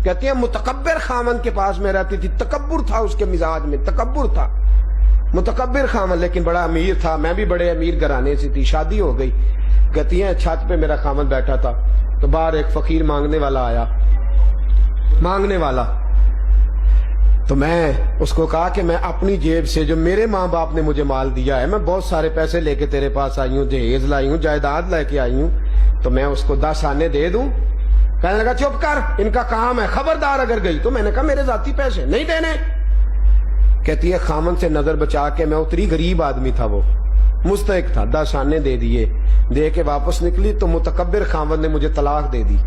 کہتی ہیں متکبر خامن کے پاس میں رہتی تھی، تکبر تھا اس کے مزاج میں، تکبر تھا، متکبر خامن، لیکن بڑا امیر تھا، میں بھی بڑے امیر گھرانے سے تھی، شادی ہو گئی۔ کہتی ہیں چھت پہ میرا خامن بیٹھا تھا تو باہر ایک فقیر مانگنے والا آیا، مانگنے والا، تو میں اس کو کہا کہ میں اپنی جیب سے جو میرے ماں باپ نے مجھے مال دیا ہے، میں بہت سارے پیسے لے کے تیرے پاس آئی ہوں، جہیز لائی ہوں، جائیداد لے کے آئی ہوں، تو میں اس کو 10 آنے دے دوں؟ کہنے لگا چپ کر، ان کا کام ہے، خبردار اگر گئی تو۔ میں نے کہا میرے ذاتی پیسے نہیں دینے۔ کہتی ہے خامن سے نظر بچا کے، میں اتری غریب آدمی تھا، وہ مستحق تھا، 10 آنے دے دیے، دے کے واپس نکلی تو متکبر خامن نے مجھے طلاق دے دی۔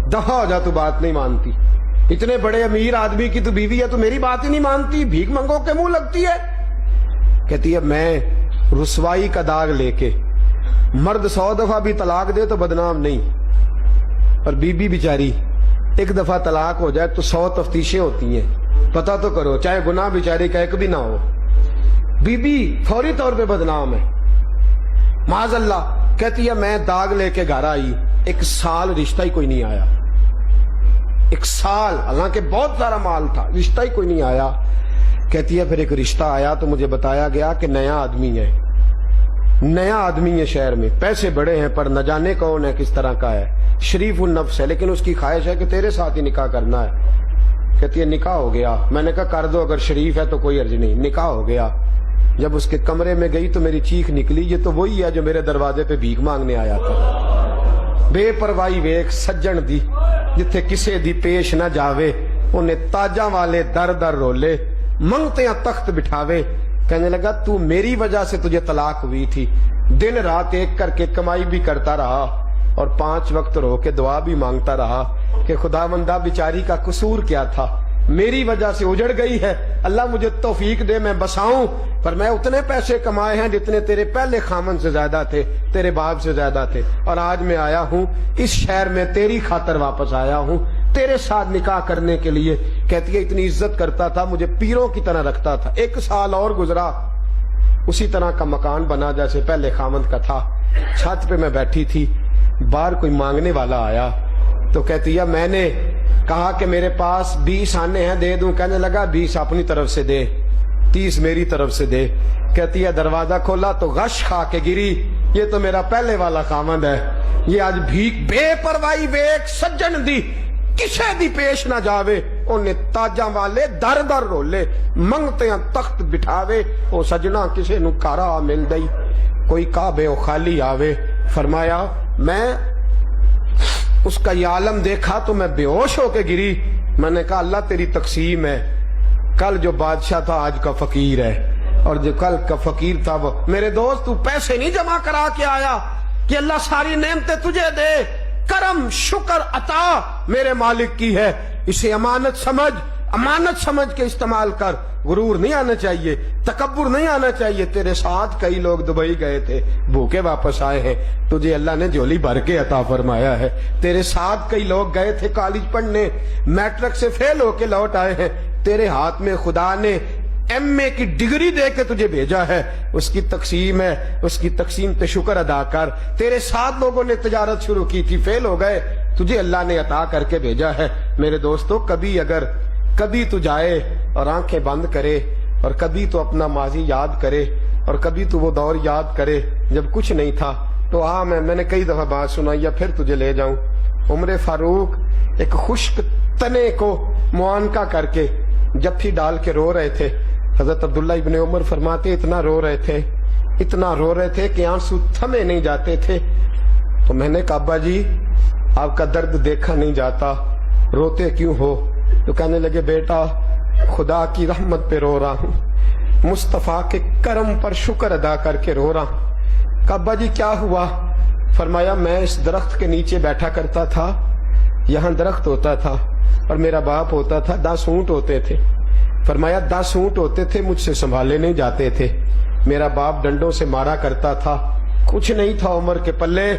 دفع ہو جا، تو بات نہیں مانتی، اتنے بڑے امیر آدمی کی تو بیوی ہے، تو میری بات ہی نہیں مانتی، بھیک منگو کے منہ لگتی ہے۔ کہتی ہے میں رسوائی کا داغ لے کے، مرد 100 دفعہ بھی طلاق دے تو بدنام نہیں، اور بی بی بیچاری ایک دفعہ طلاق ہو جائے تو 100 تفتیشیں ہوتی ہیں، پتہ تو کرو، چاہے گناہ بیچاری کا ایک بھی نہ ہو، بی بی فوری طور پہ بدنام ہے، معاذ اللہ۔ کہتی ہے میں داغ لے کے گھر آئی، 1 سال رشتہ ہی کوئی نہیں آیا، 1 سال، حالانکہ بہت سارا مال تھا، رشتہ ہی کوئی نہیں آیا۔ کہتی ہے پھر ایک رشتہ آیا تو مجھے بتایا گیا کہ نیا آدمی ہے، نیا آدمی ہے شہر میں، پیسے بڑے ہیں پر نہ جانے کون ہے، کس طرح کا ہے، شریف النفس ہے، لیکن اس کی خواہش ہے کہ تیرے ساتھ ہی نکاح کرنا ہے۔ کہتی ہے نکاح ہو گیا۔ میں نے کہا کر دو، اگر شریف ہے تو کوئی عرض نہیں۔ نکاح ہو گیا۔ جب اس کے کمرے میں گئی تو میری چیخ نکلی، یہ تو وہی ہے جو میرے دروازے پہ بھیک مانگنے آیا تھا۔ بے پرواہی ویکھ سجن دی، جتھے کسے دی پیش نہ جاوے، انہیں تاجاں والے در در رولے، منگتیاں تخت بٹھاوے۔ کہنے لگا تو میری وجہ سے تجھے طلاق ہوئی تھی، دن رات ایک کر کے کمائی بھی کرتا رہا اور 5 وقت رو کے دعا بھی مانگتا رہا کہ خداوندہ بیچاری کا قصور کیا تھا، میری وجہ سے اجڑ گئی ہے، اللہ مجھے توفیق دے میں بساؤں، پر میں اتنے پیسے کمائے ہیں جتنے تیرے پہلے خامن سے زیادہ تھے، تیرے باپ سے زیادہ تھے، اور آج میں آیا ہوں اس شہر میں تیری خاطر واپس آیا ہوں، تیرے ساتھ نکاح کرنے کے لیے۔ کہتی ہے اتنی عزت کرتا تھا، مجھے پیروں کی طرح رکھتا تھا۔ 1 سال اور گزرا، اسی طرح کا مکان بنا جیسے پہلے خامند کا تھا۔ چھت پہ میں بیٹھی تھی، باہر کوئی مانگنے والا آیا تو کہتی ہے میں نے کہا کہ میرے پاس 20 آنے ہیں، دے دوں؟ کہنے لگا 20 اپنی طرف سے دے، 30 میری طرف سے دے۔ کہتی ہے دروازہ کھولا تو غش کھا کے گری، یہ تو میرا پہلے والا خامند ہے، یہ آج بھیک بے پرواہی ویکھ سجن دی، کسے دی پیش نہ جاوے، انہیں تاجاں والے در در رولے، منگتیاں تخت بٹھاوے، او سجنا کسے نو کارا مل دئی، کوئی کعبے او خالی آوے۔ فرمایا میں اس کا یہ عالم دیکھا تو میں بے ہوش ہو کے گری۔ میں نے کہا اللہ تیری تقسیم ہے، کل جو بادشاہ تھا آج کا فقیر ہے، اور جو کل کا فقیر تھا وہ۔ میرے دوست تو پیسے نہیں جمع کرا کے آیا کہ اللہ ساری نعمتیں تجھے دے، کرم شکر عطا میرے مالک کی ہے، اسے امانت سمجھ کے استعمال کر۔ غرور نہیں آنا چاہیے، تکبر نہیں آنا چاہیے۔ تیرے ساتھ کئی لوگ دبئی گئے تھے، بھوکے واپس آئے ہیں، تجھے اللہ نے جھولی بھر کے عطا فرمایا ہے۔ تیرے ساتھ کئی لوگ گئے تھے کالج پڑھنے، میٹرک سے فیل ہو کے لوٹ آئے ہیں، تیرے ہاتھ میں خدا نے ایم اے کی ڈگری دے کے تجھے بھیجا ہے، اس کی تقسیم ہے، اس کی تقسیم پہ شکر ادا کر۔ تیرے ساتھ لوگوں نے تجارت شروع کی تھی، فیل ہو گئے، تجھے اللہ نے عطا کر کے بھیجا ہے۔ میرے دوستو کبھی تو جائے اور آنکھیں بند کرے، اور کبھی تو اپنا ماضی یاد کرے، اور کبھی تو وہ دور یاد کرے جب کچھ نہیں تھا۔ تو میں نے کئی دفعہ بات سنائی ہے، پھر تجھے لے جاؤں۔ عمر فاروق ایک خشک تنے کو معانقہ کر کے جپھی ڈال کے رو رہے تھے۔ حضرت عبداللہ ابن عمر فرماتے اتنا رو رہے تھے کہ آنسو تھمے نہیں جاتے تھے۔ تو میں نے کہا ابا جی آپ کا درد دیکھا نہیں جاتا، روتے کیوں ہو؟ تو کہنے لگے بیٹا خدا کی رحمت پہ رو رہا ہوں، مصطفیٰ کے کرم پر شکر ادا کر کے رو رہا ہوں۔ کہا ابا جی کیا ہوا؟ فرمایا میں اس درخت کے نیچے بیٹھا کرتا تھا، یہاں درخت ہوتا تھا اور میرا باپ ہوتا تھا، 10 اونٹ ہوتے تھے۔ فرمایا 10 اونٹ ہوتے تھے، مجھ سے سنبھالے نہیں جاتے تھے، میرا باپ ڈنڈوں سے مارا کرتا تھا، کچھ نہیں تھا عمر کے پلے۔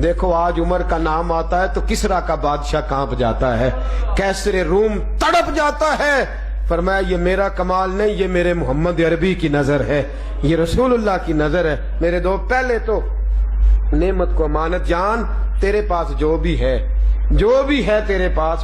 دیکھو آج عمر کا نام آتا ہے تو کسرا کا بادشاہ کانپ جاتا ہے، کیسر روم تڑپ جاتا ہے۔ فرمایا یہ میرا کمال نہیں، یہ میرے محمد عربی کی نظر ہے، یہ رسول اللہ کی نظر ہے۔ میرے دو پہلے تو نعمت کو امانت جان، تیرے پاس جو بھی ہے تیرے پاس